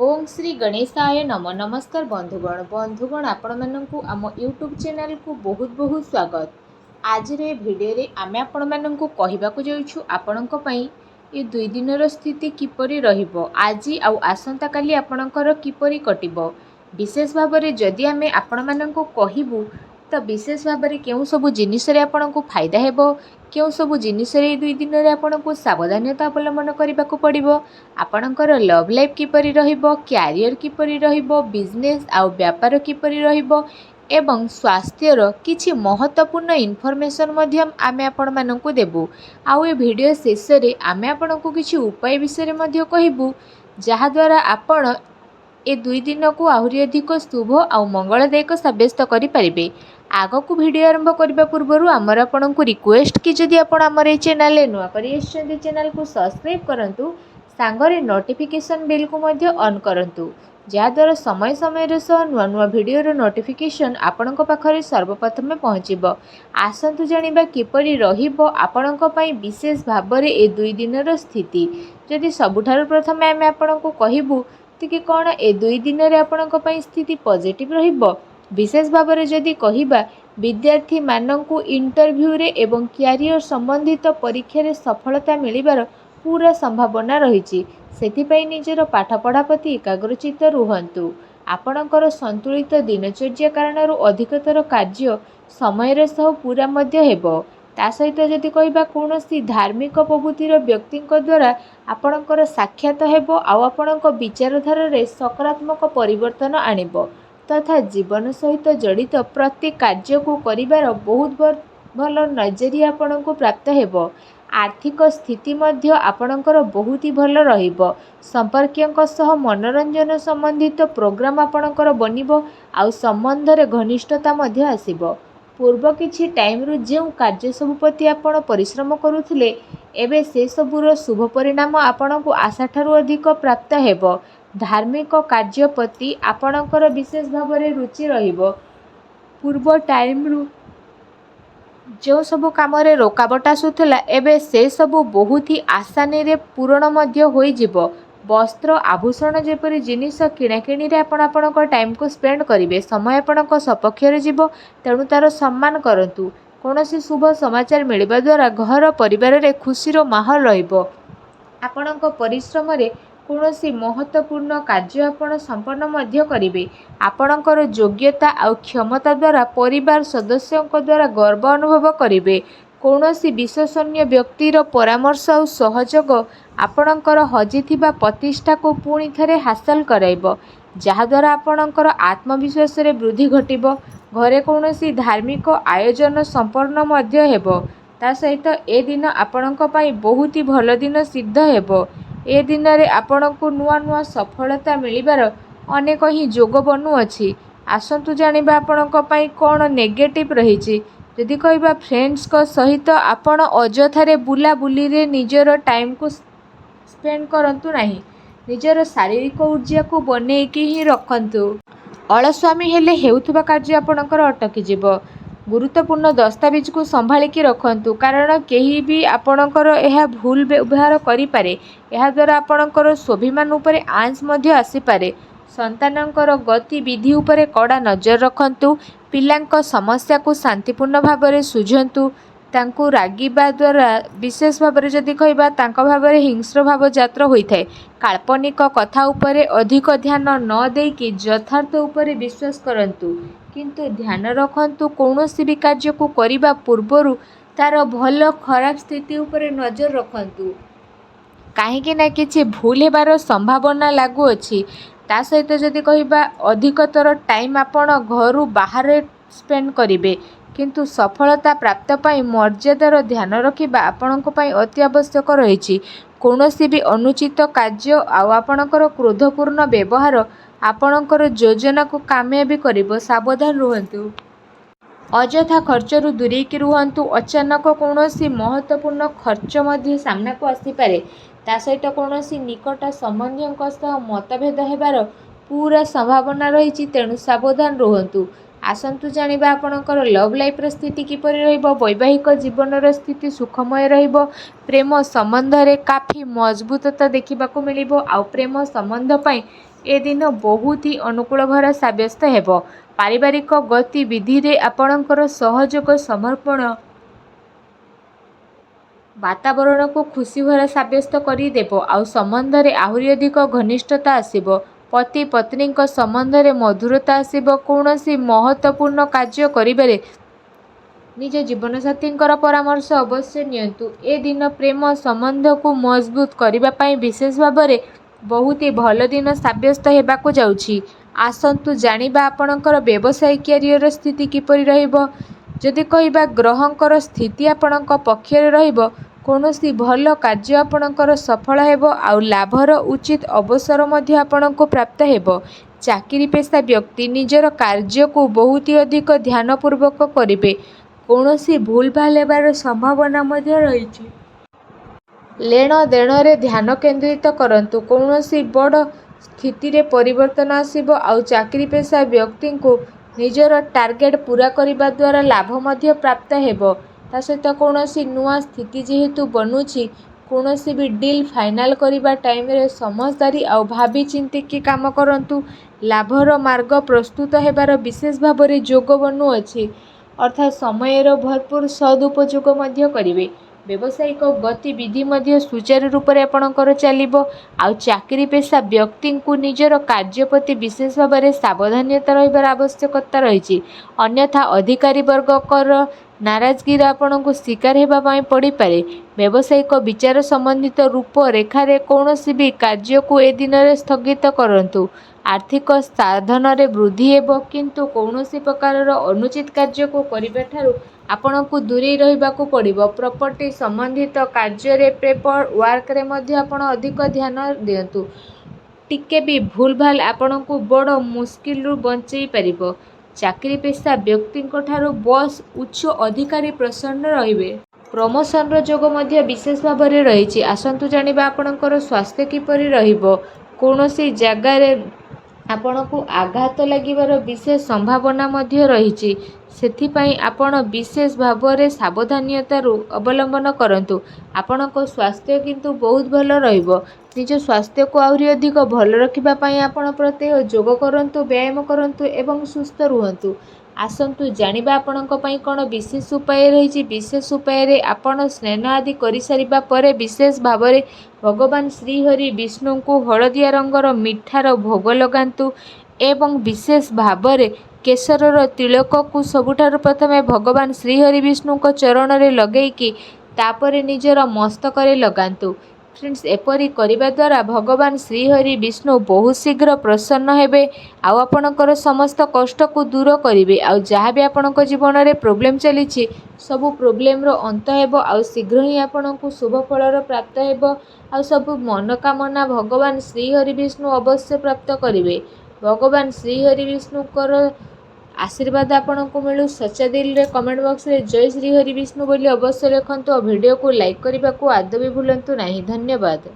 ओम श्री गणेशाय नम नमस्कार बंधुगण आपण मानकु आम यूट्यूब चैनल को बहुत बहुत स्वागत। आज रे भिडियो रे आमे आपण मानकु कहिबाकु जाउछु आपणक पई ए 2 दिनर स्थिति किपरि रहिबो, आज आउ आसंता काली आपणकर किपरि कटिबो। विशेष भाव में जदि आमे आपण मानकु कहिबु तो विशेष भाव में केउ सब जिनिस रे आपणकु फायदा हेबो, केउ सब जिनिस रे 2 दिन रे आपणकु सावधानता अवलंबन करबाकु पड़िबो, आपणकर लव लाइफ किपरि रहिबो, क्यारियर किपरि रहिबो, बिजनेस आउ व्यापार किपरि रहिबो एवं स्वास्थ्यर किछि महत्वपूर्ण इनफॉरमेशन मध्यम आमे आपण मानकु देबु। आउ ए वीडियो शेष रे आमे आपणकु किछि उपाय विषय रे मध्य कहिबु, जहा द्वारा आपण ए 2 दिन को आहुरी अधिक शुभ आउ मंगलदायक सब्यस्त करि परिबे। आग को वीडियो आरंभ करबा पूर्व आमर आपन को रिक्वेस्ट कि जदि आपण आमर ए चैनल रे नुआ करि आछन चैनल को सब्सक्राइब करंतु, सांगरे नोटिफिकेशन बेल को मध्य ऑन करंतु, जहा द्वारा समय समय रे सह नुआ नुआ वीडियो रो नोटिफिकेशन आपन को पाखरे सर्वप्रथम पहुँचीबो। आसंतु जानिबा किपरि रहिबो आपन को पई विशेष भाव रे ए 2 दिन रो स्थिति। जदि सबुठारु प्रथम आमे आपन को कहिबु कि कौन ए 2 दिन रे आपन को पई स्थिति पॉजिटिव रहिबो। विशेष भाव में जदि कहिबा विद्यार्थी माननकु इंटरव्यू रे एवं क्यारियर संबंधित परीक्षा रे सफलता मिलिबार पूरा संभावना रहिछि। सेथिपई निजर पाठ पढ़ा प्रति एकाग्रचित रुहंतु। आपणकर संतुलित दिनचर्या कारणरू अधिकतर कार्य समय रे सह पूरा मध्य हेबो। ता सहित जदि कहिबा कोनोसी धार्मिक प्रवृत्तिर व्यक्तिଙ୍କ द्वारा आपणकर साक्षात हेबो आउ आपणक विचारधारा रे सकारात्मक परिवर्तन आनिबो तथा जीवन सहित जड़ित प्रति कार्य को करिबार बहुत भल नजरिया आपणको प्राप्त हेबो। आर्थिक स्थिति मध्य आपणकर बहुत ही भल रहिबो। संपर्कियंक सह मनोरंजन संबंधित प्रोग्राम आपणकर बनिबो आउ संबंध रे घनिष्ठता मध्य आसीबो। पूर्व किछि टाइम रु जेउ कार्य सब प्रति आपण परिश्रम करुथिले एबे से सबुर शुभ परिणाम आपणको आशा ठारू अधिक प्राप्त हेबो। धार्मिक कार्य प्रति आपणकर विशेष भाव में रुचि रहिबो। पूर्व टाइम रु जो सब काम रे रोकावट आसुथला एबे से सब बहुत ही आसानी रे पूरण मध्य होई जिवो। वस्त्र आभूषण जेपरि जिनिस किणाकिणी रे आपणक टाइम को स्पेंड करिवे, समय आपणक सपक्ष रे जिवो, तेणु तार सम्मान करंतु। कोनोसी शुभ समाचार मिलिबा द्वारा घर परिवार रे खुशीर माहौल रहिबो। आपणक परिश्रम रे कौनसी महत्वपूर्ण कार्य आपण संपन्न मध्य करिवे। आपणकर योग्यता और क्षमता द्वारा परिवार सदस्यों द्वारा गर्व अनुभव करिवे। कौनसी विश्वसनीय व्यक्तिर परामर्श और सहयोग आपणकर हजिथिबा प्रतिष्ठा को पुणी थरे हासिल कराइबो, जहा द्वारा आपणकर आत्मविश्वास रे वृद्धि घटिबो। घरे कौनसी धार्मिक आयोजन संपन्न मध्य हेबो। ता सहित ए दिन आपणक पई बहुत ही भल दिन सिद्ध हेबो। ए दिन रे आपणको नुआ नुआ सफलता मिलिबार अनेक ही जोग बनुअछि। आसंतु जानिबा आपणको पई कोन नेगेटिव रहिछि। जदि कहिबा फ्रेंड्स को सहित आपण अजथारे बुला बुली रे निजर टाइम को स्पेंड करंतु नाही। निजर शारीरिक ऊर्जा को बनेइकी ही रखंतु। अलस्वामी हेले हेउथुबा कार्य आपणकर अटकी जिवो। गुरुत्वपूर्ण दस्तावेज को संभालिकी रखंतु, कारण केही भी आपणकर यह भूल व्यवहार करिपारे। यह द्वारा आपणकर स्वाभिमान उपरे आंच मध्य आसीपारे। संतानकर गतिविधि उपरे कड़ा नजर रखंतु। पिलांक समस्या को शांतिपूर्ण भाव में सुझंतु। तांकु रागिबा द्वारा विशेष भाव में जदि कहिबा तांका भाव में हिंस्र भाव जात्र होइथाय। काल्पनिक कथा उपरे अधिक ध्यान न देकी यथार्थ उपरे विश्वास करंतु, किंतु ध्यान रखंतु कौनसी भी कार्य को करिबा पूर्वरु तार भल खराब स्थिति उपरे नजर रखंतु, काहेकि ना किछि भूल हेबार संभावना लागू अछि। ता सहित जदि कहिबा अधिकतर टाइम आपण घरु बाहर स्पेंड करिवे, किंतु सफलता प्राप्त पाई मर्यादार ध्यान रखिबा आपणक पाई अति आवश्यक रहिछि। कौनसी भी अनुचित कार्य आउ आपणकर क्रोधपूर्ण व्यवहार आपणकर योजना को कामयाबी करिबो। सावधान रुहंतु। अजथा खर्चरू दूरेकी रुहंतु। अचानक कौनसी महत्वपूर्ण खर्च मध्य सामना को आसीपारे। ता सहित कौनसी निकट संबंधियों सह मतभेद हेबार पूरा संभावना रहिछि, तेणु सावधान रुहंतु। आसंतु जानिबा आपणकर लव लाइफ र स्थिति किपरि रहिबो। वैवाहिक जीवन र स्थिति सुखमय रहिबो। प्रेम संबंध रे काफी मजबूतता देखिबाकू मिलिबो। आउ प्रेम संबंध पई ए दिन बहुत ही अनुकूल भरा साब्यस्त हेब। पारिवारिक गतिविधि आपणकर सहयोग समर्पण वातावरण को खुशी भरा साब्यस्त करदेव। आउ संबंध में आहरी अधिक घनिष्ठता आसब। पति पत्नी संबंध में मधुरता आसब। कौन सी महत्वपूर्ण कार्य करिबारे निज जीवनसाथी परामर्श अवश्य नियंतु। ए दिन प्रेम संबंध को मजबूत करने विशेष भाव में बहुत ही भल दिन साब्यस्त होगाकू जाउछि। आसंतु जानिबा आपणकर व्यवसाय क्यारियर स्थिति किपरि रहिबो। जदि कहिबा ग्रहंकर स्थिति आपणक पक्षरे रहिबो, कौनसी भल कार्य आपणकर सफल हेबो आउ लाभर उचित अवसर मध्य आपणको प्राप्त हेबो। चाकरी पेशा व्यक्ति निजर कार्य को बहुत ही अधिक ध्यानपूर्वक करिवे। कौनसी भूल भाल हेबार संभावना मध्य रहिछि। लेन देन रे ध्यान केंद्रित करंतु। कौनसी बड़ स्थिति रे परिवर्तन आसिबो आउ चाकरी पेशा व्यक्ति को निजर टार्गेट पूरा करने द्वारा लाभ मध्य प्राप्त हेबो। ता सहित कौनसी नुआ स्थिति जेहेतु बनूची, कौनसी भी डील फाइनाल करने टाइम रे समझदारी आउ भाभी चिंती की काम करंतु। लाभर मार्ग प्रस्तुत हेबार विशेष भाव में जोग बनुअछि। अर्थात समयर भरपूर सदुपयोग मध्य करिवे। व्यावसायिक गतिविधि मध्य सुचारू रूप से आपणकर चलिबो। आउ चाकरी पेशा व्यक्ति को निजर कार्य प्रति विशेष भाव में सावधानता रहिबार आवश्यकता रही। अन्यथा अधिकारी वर्गकर नाराजगी आपण को शिकार होगापाई पड़ पारे। व्यावसायिक विचार संबंधित रूप रेखार कौनसी भी कार्य को ए दिन में स्थगित करंतु। आर्थिक साधन रे वृद्धि हेबो, किंतु कौनसी प्रकार अनुचित कार्य को करने ठारू आपण को दूरे रहिबाकू पड़िबो। प्रॉपर्टी संबंधित कार्य रे पेपर वर्क रे मध्य आपण अधिक ध्यान दियंतु। टिके भी भूल भाल आपण को बड़ मुश्किल रु बंचई परिबो। चाकरी पेशा व्यक्ति ठारू बॉस उच्च अधिकारी प्रसन्न रहिबे। प्रमोशन रो जोग मध्य विशेष भाव में रही। आसंतु जानिबा आपणकर स्वास्थ्य किपरि रहिबो। कौनसी जगार आपण को आघात लागिबार विशेष संभावना मध्य रही। सेथिपाई आपण विशेष भाव में सावधानता अवलंबन करंतु। आपणको स्वास्थ्य किंतु बहुत भल रहिबो। निज स्वास्थ्य को आहरी अधिक भल रखिबा पाई आपण प्रत्येक जोग करंतु, व्यायाम करंतु एवं सुस्थ रुहंतु। आसंतु जानिबा आपणको पाई कोन विशेष उपाय रही। विशेष उपाय रे आपण स्नान आदि करि सारिबा परे विशेष भाव में भगवान श्रीहरि विष्णु को हलदिया रंगर मिठार भोग लगांतु एवं विशेष भाव में केसरर तिलक को सबुठारु प्रथमे भगवान श्रीहरि विष्णु को चरण रे लगेइकी तापरे निजर मस्तक रे लगांतु। फ्रेंड्स, एपरी करिबा द्वारा भगवान श्रीहरि विष्णु बहुत शीघ्र प्रसन्न हेबे। आउ आपणकर समस्त कष्ट को दूर करिवे। आउ जहाँ भी आपणक जीवन रे प्रॉब्लम चलीछि सबु प्रॉब्लम रो अंत हेबो। आउ शीघ्र ही आपणको शुभ फलर प्राप्त हेबो। आउ सबु मनोकामना भगवान श्रीहरि विष्णु अवश्य प्राप्त करिवे। भगवान श्रीहरि विष्णुकर आशीर्वाद आपको मिलू। सच्चा दिल रे कमेंट बॉक्स रे जय श्री हरि विष्णु बोली अवश्य लिखंतु और वीडियो को लाइक करने को आदौ भी भूलंतु नहीं। धन्यवाद।